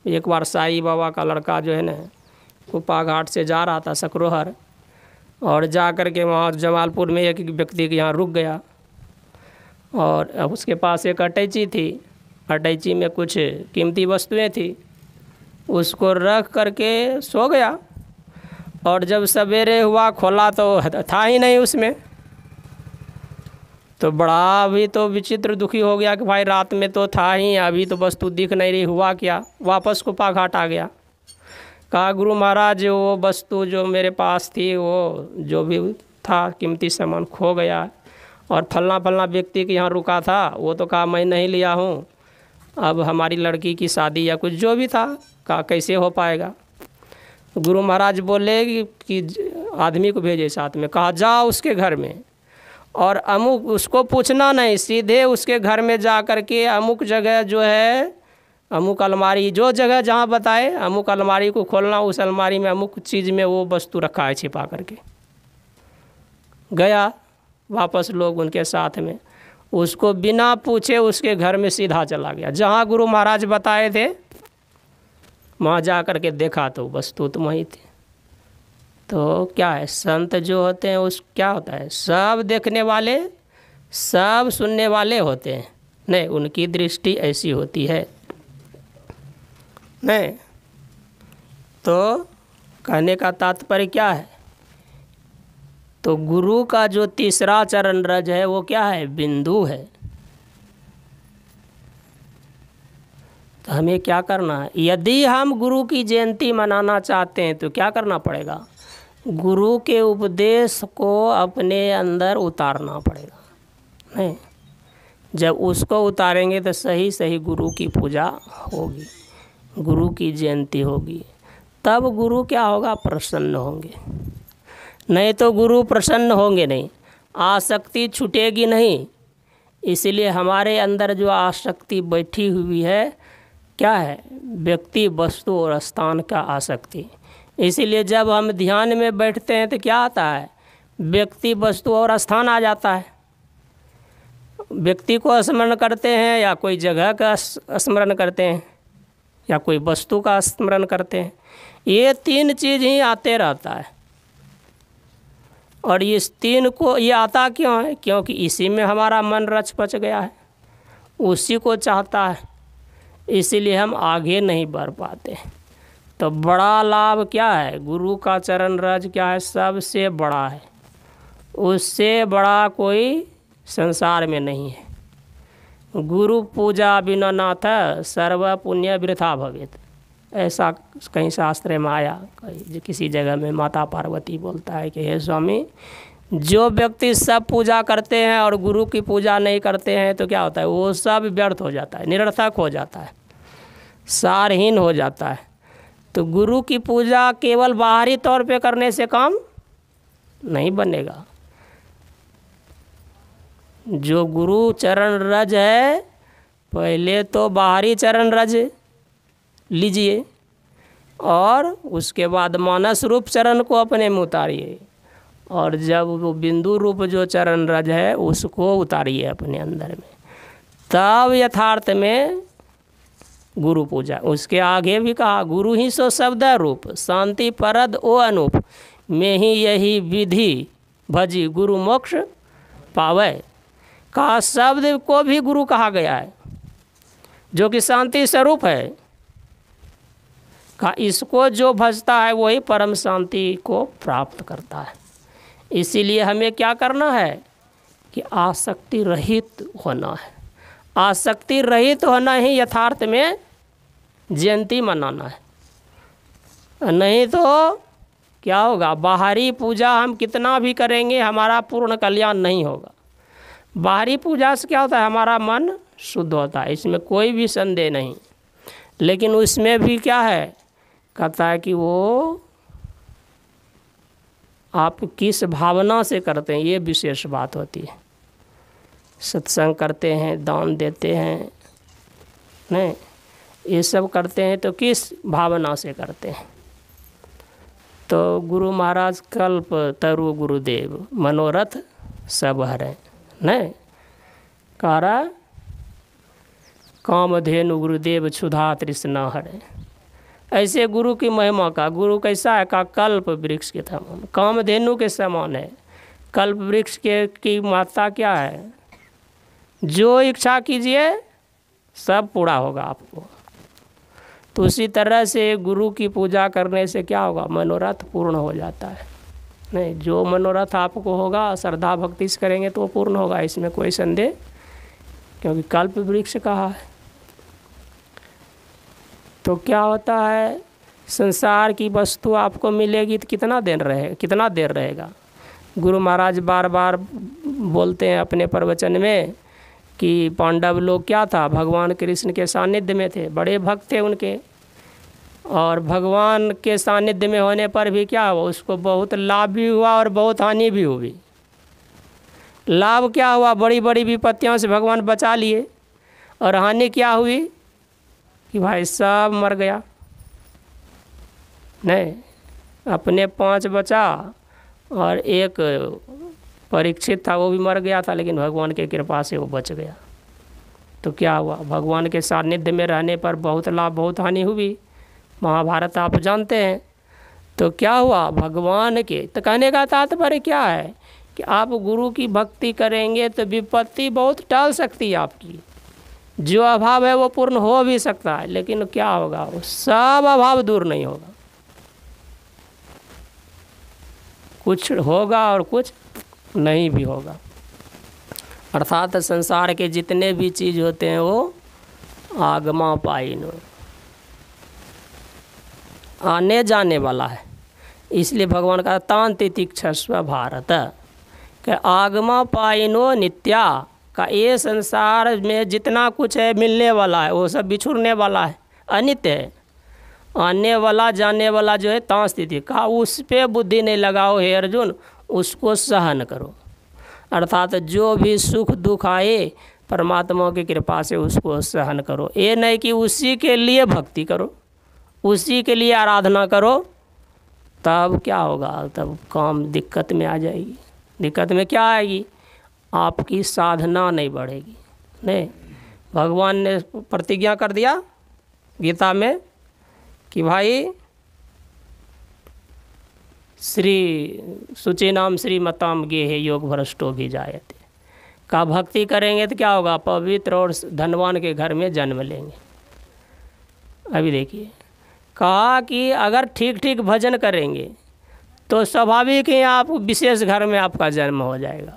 एक बार साईं बाबा का लड़का जो है ना, कुप्पा घाट से जा रहा था सकरोहर, और जा कर के वहाँ जमालपुर में एक व्यक्ति के यहाँ रुक गया, और अब उसके पास एक अटैची थी, अटैची में कुछ कीमती वस्तुएं थी, उसको रख करके सो गया। और जब सवेरे हुआ खोला तो था ही नहीं उसमें। तो बड़ा अभी तो विचित्र दुखी हो गया कि भाई रात में तो था ही, अभी तो वस्तु दिख नहीं रही, हुआ क्या। वापस कुप्पा घाट आ गया, कहा गुरु महाराज वो वस्तु जो मेरे पास थी, वो जो भी था कीमती सामान खो गया, और फलना फलना व्यक्ति के यहाँ रुका था, वो तो कहा मैं नहीं लिया हूँ, अब हमारी लड़की की शादी या कुछ जो भी था, कहा कैसे हो पाएगा। गुरु महाराज बोले कि आदमी को भेजे साथ में, कहा जाओ उसके घर में, और अमुक, उसको पूछना नहीं, सीधे उसके घर में जा कर के अमुक जगह जो है, अमुक अलमारी, जो जगह जहाँ बताए, अमुक अलमारी को खोलना, उस अलमारी में अमुक चीज़ में वो वस्तु रखा है छिपा करके। गया वापस लोग उनके साथ में, उसको बिना पूछे उसके घर में सीधा चला गया, जहाँ गुरु महाराज बताए थे वहाँ जा कर के देखा तो वस्तु तो वहीं थी। तो क्या है, संत जो होते हैं उस क्या होता है, सब देखने वाले, सब सुनने वाले होते हैं। नहीं, उनकी दृष्टि ऐसी होती है। नहीं तो कहने का तात्पर्य क्या है, तो गुरु का जो तीसरा चरण रज है वो क्या है, बिंदु है। तो हमें क्या करना है, यदि हम गुरु की जयंती मनाना चाहते हैं तो क्या करना पड़ेगा, गुरु के उपदेश को अपने अंदर उतारना पड़ेगा। नहीं, जब उसको उतारेंगे तो सही सही गुरु की पूजा होगी, गुरु की जयंती होगी, तब गुरु क्या होगा, प्रसन्न होंगे। नहीं तो गुरु प्रसन्न होंगे नहीं, आसक्ति छूटेगी नहीं। इसलिए हमारे अंदर जो आसक्ति बैठी हुई है क्या है, व्यक्ति वस्तु और स्थान का आसक्ति। इसीलिए जब हम ध्यान में बैठते हैं तो क्या आता है, व्यक्ति वस्तु और स्थान आ जाता है। व्यक्ति को स्मरण करते हैं या कोई जगह का स्मरण करते हैं या कोई वस्तु का स्मरण करते हैं, ये तीन चीज़ ही आते रहता है। और इस तीन को ये आता क्यों है, क्योंकि इसी में हमारा मन रच पच गया है, उसी को चाहता है, इसीलिए हम आगे नहीं बढ़ पाते। तो बड़ा लाभ क्या है, गुरु का चरण रज क्या है, सबसे बड़ा है, उससे बड़ा कोई संसार में नहीं है। गुरु पूजा बिना नाथ सर्व पुण्य वृथा भवेत। ऐसा कहीं शास्त्र में आया, कहीं किसी जगह में माता पार्वती बोलता है कि हे स्वामी, जो व्यक्ति सब पूजा करते हैं और गुरु की पूजा नहीं करते हैं तो क्या होता है, वो सब व्यर्थ हो जाता है, निरर्थक हो जाता है, सारहीन हो जाता है। तो गुरु की पूजा केवल बाहरी तौर पे करने से काम नहीं बनेगा। जो गुरु चरण रज है, पहले तो बाहरी चरण रज लीजिए और उसके बाद मानस रूप चरण को अपने में उतारिए, और जब वो बिंदु रूप जो चरण रज है उसको उतारिए अपने अंदर में, तब यथार्थ में गुरु पूजा। उसके आगे भी कहा, गुरु ही सो शब्द रूप, शांति परद ओ अनूप, में ही यही विधि भजी गुरु मोक्ष पावे। कहा शब्द को भी गुरु कहा गया है, जो कि शांति स्वरूप है। कहा इसको जो भजता है वही परम शांति को प्राप्त करता है। इसीलिए हमें क्या करना है कि आसक्ति रहित होना है। आसक्ति रहित होना ही यथार्थ में जयंती मनाना है। नहीं तो क्या होगा, बाहरी पूजा हम कितना भी करेंगे हमारा पूर्ण कल्याण नहीं होगा। बाहरी पूजा से क्या होता है, हमारा मन शुद्ध होता है, इसमें कोई भी संदेह नहीं। लेकिन उसमें भी क्या है, कहता है कि वो आप किस भावना से करते हैं, ये विशेष बात होती है। सत्संग करते हैं, दान देते हैं, नहीं ये सब करते हैं तो किस भावना से करते हैं। तो गुरु महाराज कल्प तरु गुरुदेव मनोरथ सब हरे, नहीं कारा कामधेनु गुरुदेव क्षुधा तृष्णा हरे। ऐसे गुरु की महिमा का, गुरु कैसा है का कल्प वृक्ष के समान, कामधेनु के समान है। कल्प वृक्ष के की मात्रा क्या है, जो इच्छा कीजिए सब पूरा होगा आपको। तो उसी तरह से गुरु की पूजा करने से क्या होगा, मनोरथ पूर्ण हो जाता है। नहीं, जो मनोरथ आपको होगा श्रद्धा भक्ति से करेंगे तो वो पूर्ण होगा, इसमें कोई संदेह, क्योंकि कल्प वृक्ष कहा है। तो क्या होता है, संसार की वस्तु आपको मिलेगी तो कितना देर रहेगा। गुरु महाराज बार बार बोलते हैं अपने प्रवचन में कि पांडव लोग क्या था, भगवान कृष्ण के सानिध्य में थे, बड़े भक्त थे उनके, और भगवान के सानिध्य में होने पर भी क्या हुआ, उसको बहुत लाभ भी हुआ और बहुत हानि भी हुई। लाभ क्या हुआ, बड़ी बड़ी विपत्तियों से भगवान बचा लिए, और हानि क्या हुई कि भाई सब मर गया। नहीं, अपने 5 बचा और एक परीक्षित था वो भी मर गया था, लेकिन भगवान की कृपा से वो बच गया। तो क्या हुआ, भगवान के सानिध्य में रहने पर बहुत लाभ बहुत हानि हुई। महाभारत आप जानते हैं। तो क्या हुआ, भगवान के, तो कहने का तात्पर्य क्या है कि आप गुरु की भक्ति करेंगे तो विपत्ति बहुत टाल सकती है आपकी, जो अभाव है वो पूर्ण हो भी सकता है, लेकिन क्या होगा, वो सब अभाव दूर नहीं होगा। कुछ होगा और कुछ नहीं भी होगा। अर्थात संसार के जितने भी चीज़ होते हैं वो आगमा पाइनो, आने जाने वाला है। इसलिए भगवान का तान तितिक्षस्व भारत के आगमा पाइनो नित्या का, ये संसार में जितना कुछ है मिलने वाला है वो सब बिछुड़ने वाला है, अनित्य है। आने वाला जाने वाला जो है तां स्थिति का, उस पे बुद्धि नहीं लगाओ हे अर्जुन, उसको सहन करो। अर्थात जो भी सुख दुख आए परमात्मा की कृपा से उसको सहन करो। ये नहीं कि उसी के लिए भक्ति करो, उसी के लिए आराधना करो, तब क्या होगा, तब काम दिक्कत में आ जाएगी। दिक्कत में क्या आएगी, आपकी साधना नहीं बढ़ेगी। नहीं, भगवान ने प्रतिज्ञा कर दिया गीता में कि भाई श्री शुचिनाम श्रीमताम गेहे योग भ्रष्टो भी जायते, का भक्ति करेंगे तो क्या होगा, पवित्र और धनवान के घर में जन्म लेंगे। अभी देखिए, कहा कि अगर ठीक ठीक भजन करेंगे तो स्वाभाविक ही आप विशेष घर में आपका जन्म हो जाएगा।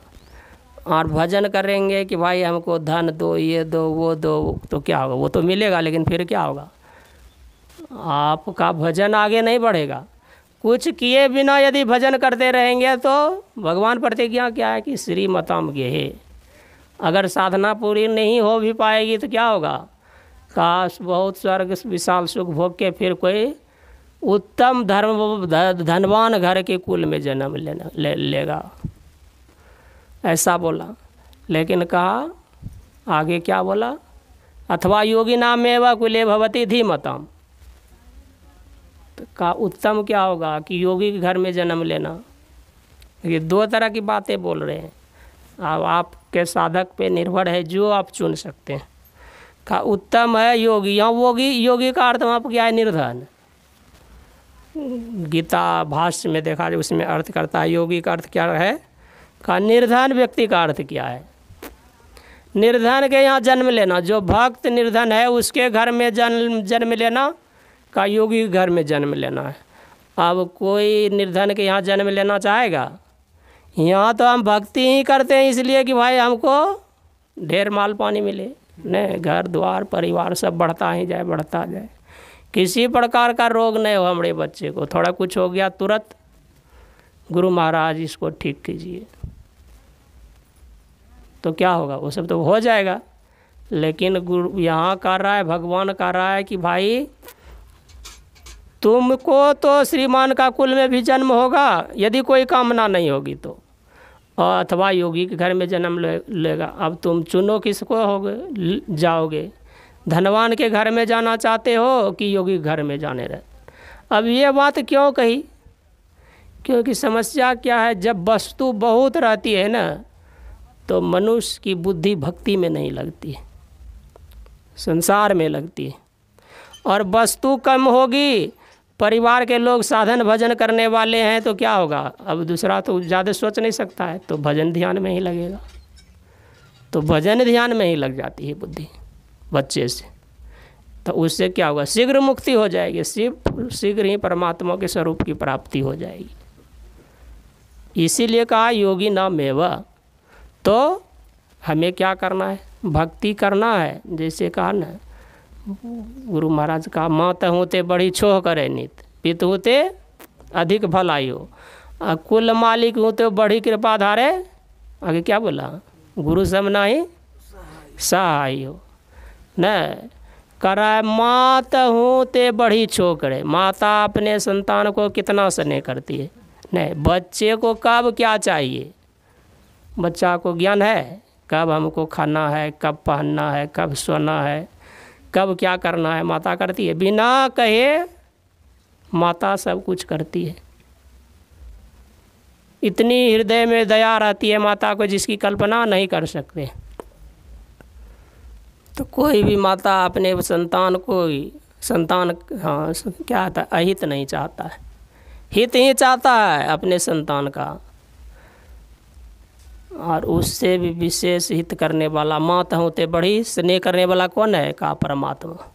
और भजन करेंगे कि भाई हमको धन दो, ये दो, वो दो, तो क्या होगा, वो तो मिलेगा, लेकिन फिर क्या होगा, आपका भजन आगे नहीं बढ़ेगा। कुछ किए बिना यदि भजन करते रहेंगे तो भगवान प्रतिज्ञा क्या है कि श्रीमताम गेहे, अगर साधना पूरी नहीं हो भी पाएगी तो क्या होगा, काश बहुत स्वर्ग विशाल सुख भोग के फिर कोई उत्तम धनवान घर के कुल में जन्म लेगा, ऐसा बोला। लेकिन कहा आगे क्या बोला, अथवा योगी नाम एवं कुले भवती धीमताम, तो का उत्तम क्या होगा कि योगी के घर में जन्म लेना। ये दो तरह की बातें बोल रहे हैं। अब आपके साधक पे निर्भर है, जो आप चुन सकते हैं। का उत्तम है योगी, यहाँ योगी का अर्थ वहाँ पर क्या है, निर्धन। गीता भाष्य में देखा जाए उसमें अर्थ करता है योगी का अर्थ क्या है, का निर्धन व्यक्ति का अर्थ क्या है, निर्धन के यहाँ जन्म लेना। जो भक्त निर्धन है उसके घर में जन्म लेना का योगी के घर में जन्म लेना है। अब कोई निर्धन के यहाँ जन्म लेना चाहेगा? यहाँ तो हम भक्ति ही करते हैं इसलिए कि भाई हमको ढेर माल पानी मिले, नहीं घर द्वार परिवार सब बढ़ता ही जाए, बढ़ता जाए, किसी प्रकार का रोग नहीं हो हमारे बच्चे को। थोड़ा कुछ हो गया तुरंत गुरु महाराज इसको ठीक कीजिए, तो क्या होगा, वो सब तो हो जाएगा। लेकिन गुरु यहाँ कर रहा है, भगवान कर रहा है कि भाई तुमको तो श्रीमान का कुल में भी जन्म होगा यदि कोई कामना नहीं होगी तो, और अथवा योगी के घर में जन्म लेगा। अब तुम चुनो किसको होगे जाओगे, धनवान के घर में जाना चाहते हो कि योगी के घर में जाने रहे। अब ये बात क्यों कही, क्योंकि समस्या क्या है, जब वस्तु बहुत रहती है ना तो मनुष्य की बुद्धि भक्ति में नहीं लगती है, संसार में लगती है। और वस्तु कम होगी, परिवार के लोग साधन भजन करने वाले हैं तो क्या होगा, अब दूसरा तो ज़्यादा सोच नहीं सकता है, तो भजन ध्यान में ही लगेगा। तो भजन ध्यान में ही लग जाती है बुद्धि बच्चे से, तो उससे क्या होगा, शीघ्र मुक्ति हो जाएगी, शीघ्र ही परमात्मा के स्वरूप की प्राप्ति हो जाएगी। इसीलिए कहा योगी नाम एवं, तो हमें क्या करना है, भक्ति करना है। जैसे कहा ना गुरु महाराज का, मात होते बड़ी छोह करे नित, पित होते अधिक भलाई हो, कुल मालिक होते बड़ी कृपा धारे, आगे क्या बोला, गुरु समना ही सहाय हो न करा। मात होते बड़ी छोह करे, माता अपने संतान को कितना स्नेह करती है। नहीं, बच्चे को कब क्या चाहिए, बच्चा को ज्ञान है, कब हमको खाना है, कब पहनना है, कब सोना है, कब क्या करना है, माता करती है। बिना कहे माता सब कुछ करती है। इतनी हृदय में दया रहती है माता को जिसकी कल्पना नहीं कर सकते। तो कोई भी माता अपने संतान को, संतान हाँ क्या आता है, अहित नहीं चाहता है, हित ही चाहता है अपने संतान का। और उससे भी विशेष हित करने वाला, माता होते बड़ी स्नेह करने वाला कौन है, का परमात्मा।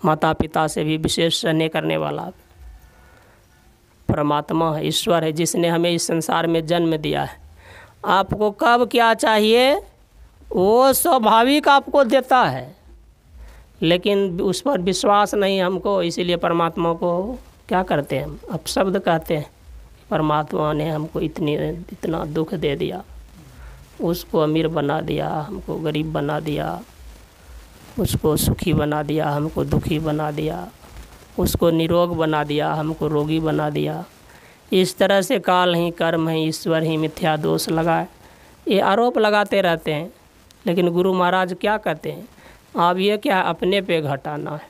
माता पिता से भी विशेष स्नेह करने वाला परमात्मा है, ईश्वर है, जिसने हमें इस संसार में जन्म दिया है। आपको कब क्या चाहिए वो स्वाभाविक आपको देता है, लेकिन उस पर विश्वास नहीं हमको, इसीलिए परमात्मा को क्या करते हैं हम, अपशब्द कहते हैं। परमात्मा ने हमको इतना दुख दे दिया, उसको अमीर बना दिया, हमको गरीब बना दिया, उसको सुखी बना दिया, हमको दुखी बना दिया, उसको निरोग बना दिया, हमको रोगी बना दिया। इस तरह से काल ही कर्म ही ईश्वर ही मिथ्या दोष लगाए, ये आरोप लगाते रहते हैं। लेकिन गुरु महाराज क्या कहते हैं, आप ये क्या अपने पे घटाना है।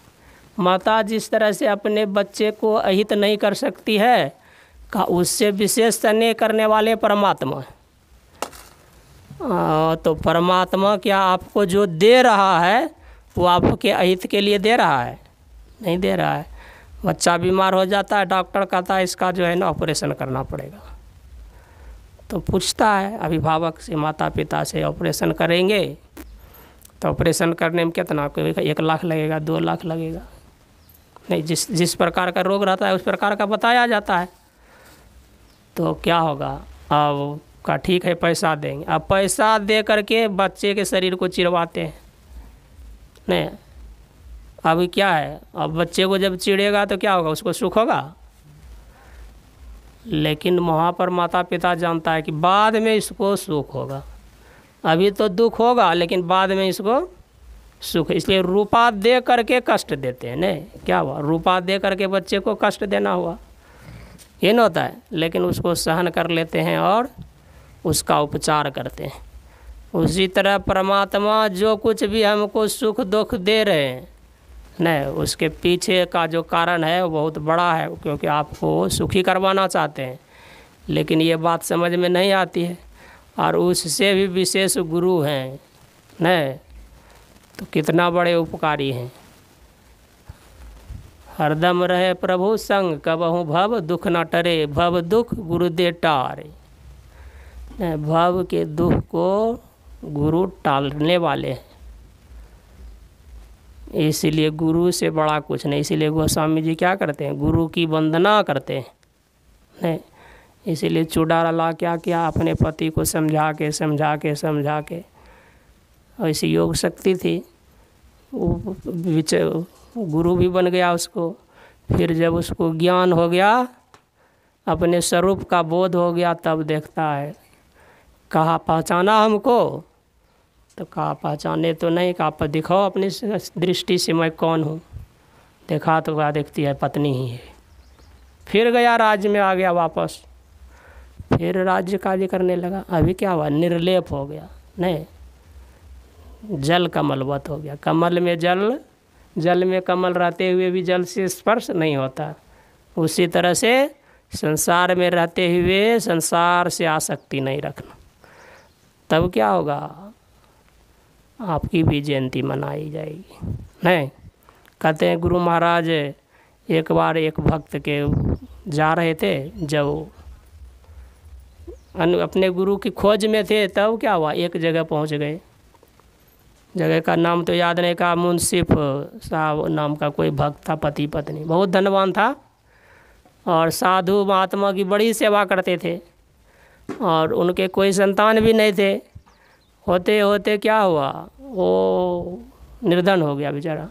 माता जिस तरह से अपने बच्चे को अहित नहीं कर सकती है, का उससे विशेष स्नेह करने वाले परमात्मा है। तो परमात्मा क्या आपको जो दे रहा है वो आपके अहित के लिए दे रहा है, नहीं दे रहा है। बच्चा बीमार हो जाता है, डॉक्टर कहता है इसका जो है ना ऑपरेशन करना पड़ेगा, तो पूछता है अभिभावक से, माता पिता से, ऑपरेशन करेंगे तो ऑपरेशन करने में कितना, 1 लाख लगेगा, 2 लाख लगेगा, नहीं, जिस प्रकार का रोग रहता है उस प्रकार का बताया जाता है। तो क्या होगा, अब का ठीक है पैसा देंगे, अब पैसा दे करके बच्चे के शरीर को चिरवाते हैं, नहीं अब क्या है, अब बच्चे को जब चिढ़ेगा तो क्या होगा, उसको सुख होगा। लेकिन वहाँ पर माता पिता जानता है कि बाद में इसको सुख होगा, अभी तो दुख होगा लेकिन बाद में इसको सुख। इसलिए रुपा दे करके कष्ट देते हैं। नहीं, क्या हुआ, रुपा दे करके बच्चे को कष्ट देना हुआ, ये न होता है। लेकिन उसको सहन कर लेते हैं और उसका उपचार करते हैं। उसी तरह परमात्मा जो कुछ भी हमको सुख दुख दे रहे हैं, नहीं, उसके पीछे का जो कारण है वो बहुत बड़ा है, क्योंकि आपको सुखी करवाना चाहते हैं। लेकिन ये बात समझ में नहीं आती है। और उससे भी विशेष गुरु हैं, नहीं तो कितना बड़े उपकारी हैं। हरदम रहे प्रभु संग, कबहु भव दुख न टरे, भव दुख गुरु दे टारे। भव के दुख को गुरु टालने वाले हैं। इसीलिए गुरु से बड़ा कुछ नहीं। इसीलिए गोस्वामी जी क्या करते हैं, गुरु की वंदना करते हैं। नहीं, इसीलिए चुड़ाला क्या किया, अपने पति को समझा के ऐसी योग शक्ति थी, वो गुरु भी बन गया उसको। फिर जब उसको ज्ञान हो गया, अपने स्वरूप का बोध हो गया, तब देखता है, कहा पहचाना हमको, तो कहा पहचाने तो नहीं, कहा पर दिखाओ अपनी दृष्टि से मैं कौन हूँ। देखा तो क्या देखती है, पत्नी ही है। फिर गया राज्य में, आ गया वापस, फिर राज्य कार्य करने लगा। अभी क्या हुआ, निर्लेप हो गया। नहीं, जल कमलवत हो गया। कमल में जल, जल में कमल रहते हुए भी जल से स्पर्श नहीं होता। उसी तरह से संसार में रहते हुए संसार से आसक्ति नहीं रखना। तब क्या होगा, आपकी भी जयंती मनाई जाएगी। नहीं, कहते हैं गुरु महाराज एक बार एक भक्त के जा रहे थे, जब अपने गुरु की खोज में थे, तब क्या हुआ, एक जगह पहुंच गए। जगह का नाम तो याद नहीं, का मुंसिफ साहब नाम का कोई भक्त था, पति पत्नी, बहुत धनवान था और साधु महात्मा की बड़ी सेवा करते थे। और उनके कोई संतान भी नहीं थे। होते होते क्या हुआ, वो निर्धन हो गया बेचारा।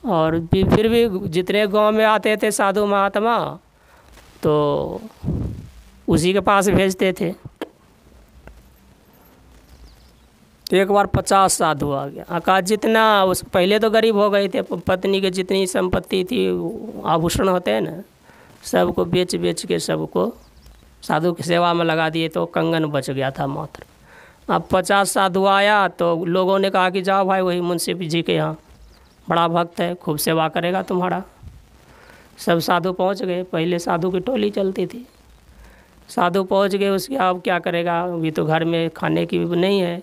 और फिर भी जितने गांव में आते थे साधु महात्मा, तो उसी के पास भेजते थे। एक बार 50 साधु आ गया। आकाश जितना उस पहले तो गरीब हो गए थे, पत्नी के जितनी संपत्ति थी, आभूषण होते हैं ना, सबको बेच बेच के सबको साधु की सेवा में लगा दिए, तो कंगन बच गया था मात्र। अब 50 साधु आया तो लोगों ने कहा कि जाओ भाई वही मुंशी जी के यहाँ, बड़ा भक्त है, खूब सेवा करेगा तुम्हारा। सब साधु पहुँच गए। पहले साधु की टोली चलती थी। साधु पहुँच गए, उसके अब क्या करेगा, अभी तो घर में खाने की भी नहीं है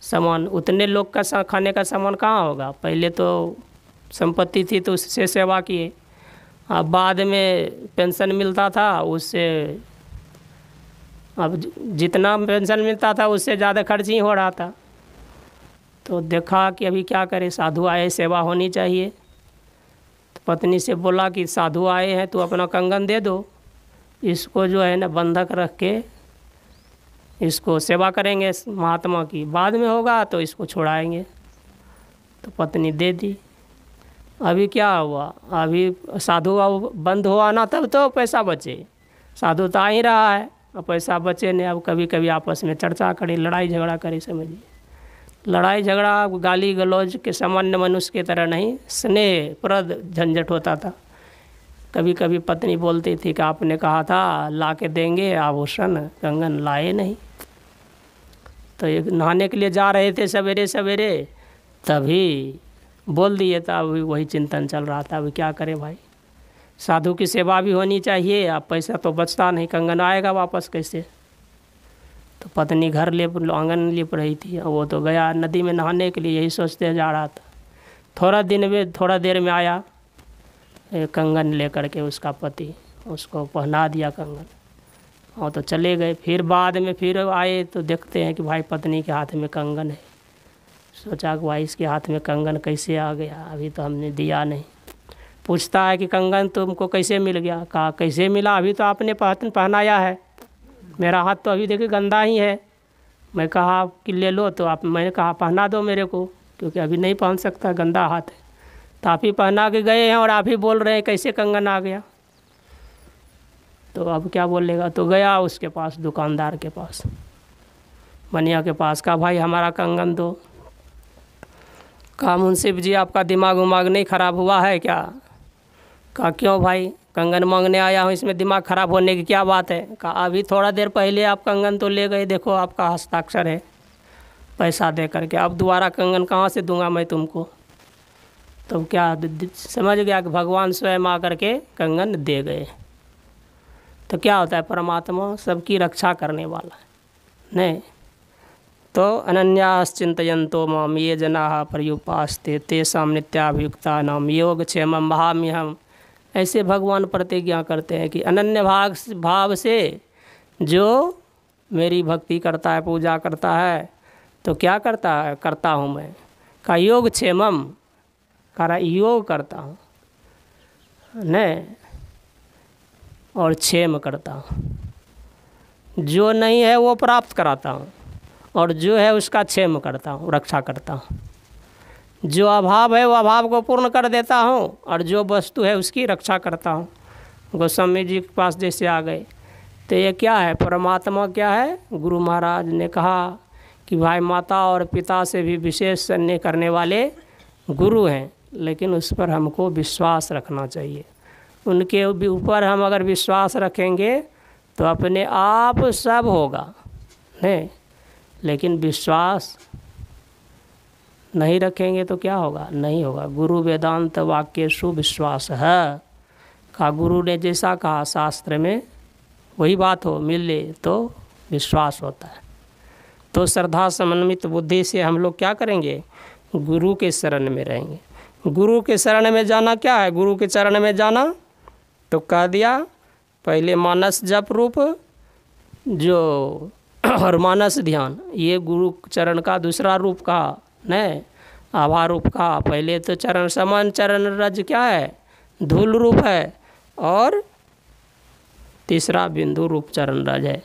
सामान, उतने लोग का खाने का सामान कहाँ होगा। पहले तो संपत्ति थी तो उससे सेवा किए, अब बाद में पेंशन मिलता था, उससे अब जितना पेंशन मिलता था उससे ज़्यादा खर्च ही हो रहा था। तो देखा कि अभी क्या करें, साधु आए, सेवा होनी चाहिए। तो पत्नी से बोला कि साधु आए हैं तो अपना कंगन दे दो, इसको जो है ना बंधक रख के इसको सेवा करेंगे महात्मा की, बाद में होगा तो इसको छुड़ाएंगे। तो पत्नी दे दी। अभी क्या हुआ, अभी साधु बंद हुआ ना, तब तो पैसा बचे। साधु तो आ ही रहा है, अब पैसा बचे नहीं। अब कभी कभी आपस में चर्चा करे, लड़ाई झगड़ा करे। समझिए, लड़ाई झगड़ा गाली गलौज के सामान्य मनुष्य की तरह नहीं, स्नेह प्रद झंझट होता था। कभी कभी पत्नी बोलती थी कि आपने कहा था ला के देंगे आभूषण, कंगन लाए नहीं। तो एक नहाने के लिए जा रहे थे सवेरे सवेरे, तभी बोल दिए था। अभी वही चिंतन चल रहा था, अभी क्या करें भाई, साधु की सेवा भी होनी चाहिए, अब पैसा तो बचता नहीं, कंगन आएगा वापस कैसे। तो पत्नी घर आंगन लिप रही थी, वो तो गया नदी में नहाने के लिए, यही सोचते जा रहा था। थोड़ा देर में आया कंगन लेकर के उसका पति, उसको पहना दिया कंगन, और तो चले गए। फिर बाद में फिर आए तो देखते हैं कि भाई पत्नी के हाथ में कंगन है। सोचा कि भाई इसके हाथ में कंगन कैसे आ गया, अभी तो हमने दिया नहीं। पूछता है कि कंगन तुमको कैसे मिल गया। कहा कैसे मिला, अभी तो आपने पहनाया है, मेरा हाथ तो अभी देखिए गंदा ही है। मैं कहा कि ले लो, तो मैंने कहा पहना दो मेरे को, क्योंकि अभी नहीं पहन सकता, गंदा हाथ है। तो आप ही पहना के गए हैं और आप ही बोल रहे हैं कैसे कंगन आ गया। तो अब क्या बोलेगा। तो गया उसके पास, दुकानदार के पास, मनिया के पास, कहा भाई हमारा कंगन दो। कहा मुंसिफ जी आपका दिमाग उमाग नहीं ख़राब हुआ है क्या। कहा क्यों भाई, कंगन मांगने आया हूँ, इसमें दिमाग ख़राब होने की क्या बात है। कहा अभी थोड़ा देर पहले आप कंगन तो ले गए, देखो आपका हस्ताक्षर है पैसा दे करके, अब दोबारा कंगन कहाँ से दूंगा मैं तुमको। तो क्या समझ गया कि भगवान स्वयं आकर के कंगन दे गए। तो क्या होता है, परमात्मा सबकी रक्षा करने वाला है नहीं। तो अनन्याश्चिन्तयन्तो माम ये जनाः पर्युपासते तेषां नित्याभियुक्तानां योगक्षेमं वहाम्यहम्। ऐसे भगवान प्रतिज्ञा करते हैं कि अनन्य भाव से जो मेरी भक्ति करता है, पूजा करता है, तो क्या करता है, करता हूँ मैं। का योगक्षेमम, करा योग करता हूँ नहीं, और क्षेम करता हूँ। जो नहीं है वो प्राप्त कराता हूँ, और जो है उसका क्षेम करता हूँ, रक्षा करता हूँ। जो अभाव है वो अभाव को पूर्ण कर देता हूँ, और जो वस्तु है उसकी रक्षा करता हूँ। गोस्वामी जी के पास जैसे आ गए, तो ये क्या है, परमात्मा क्या है। गुरु महाराज ने कहा कि भाई माता और पिता से भी विशेष अन्य करने वाले गुरु हैं, लेकिन उस पर हमको विश्वास रखना चाहिए। उनके ऊपर हम अगर विश्वास रखेंगे तो अपने आप सब होगा नहीं, लेकिन विश्वास नहीं रखेंगे तो क्या होगा, नहीं होगा। गुरु वेदांत वाक्येषु विश्वास है। कहा गुरु ने जैसा कहा शास्त्र में वही बात हो, मिले तो विश्वास होता है। तो श्रद्धा समन्वित बुद्धि से हम लोग क्या करेंगे, गुरु के शरण में रहेंगे। गुरु के शरण में जाना क्या है, गुरु के चरण में जाना तो कह दिया पहले मानस जप रूप जो और मानस ध्यान, ये गुरु चरण का दूसरा रूप कहा नहीं, आभा रूप कहा। पहले तो चरण समान चरण रज क्या है, धूल रूप है, और तीसरा बिंदु रूप चरण रज है।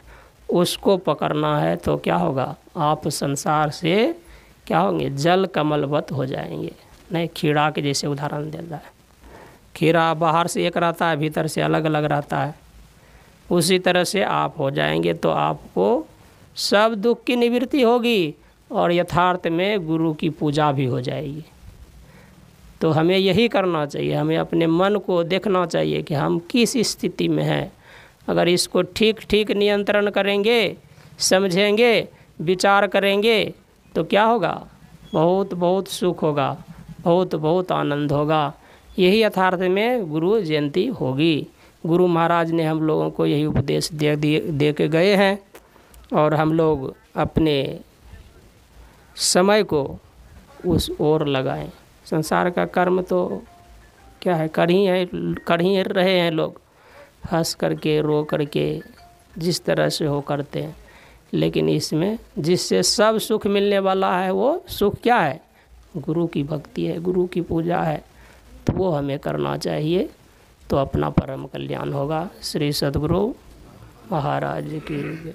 उसको पकड़ना है तो क्या होगा, आप संसार से क्या होंगे, जल कमलवत हो जाएंगे नहीं। खीरा के जैसे उदाहरण देता है, खीरा बाहर से एक रहता है, भीतर से अलग अलग रहता है, उसी तरह से आप हो जाएंगे। तो आपको सब दुख की निवृत्ति होगी और यथार्थ में गुरु की पूजा भी हो जाएगी। तो हमें यही करना चाहिए, हमें अपने मन को देखना चाहिए कि हम किस स्थिति में हैं। अगर इसको ठीक ठीक नियंत्रण करेंगे, समझेंगे, विचार करेंगे तो क्या होगा, बहुत बहुत सुख होगा, बहुत बहुत आनंद होगा। यही यथार्थ में गुरु जयंती होगी। गुरु महाराज ने हम लोगों को यही उपदेश दे के गए हैं, और हम लोग अपने समय को उस ओर लगाएं। संसार का कर्म तो क्या है, कर ही रहे हैं लोग, हंस करके रो करके जिस तरह से हो करते हैं। लेकिन इसमें जिससे सब सुख मिलने वाला है वो सुख क्या है, गुरु की भक्ति है, गुरु की पूजा है। तो वो हमें करना चाहिए, तो अपना परम कल्याण होगा। श्री सद्गुरु महाराज की जय।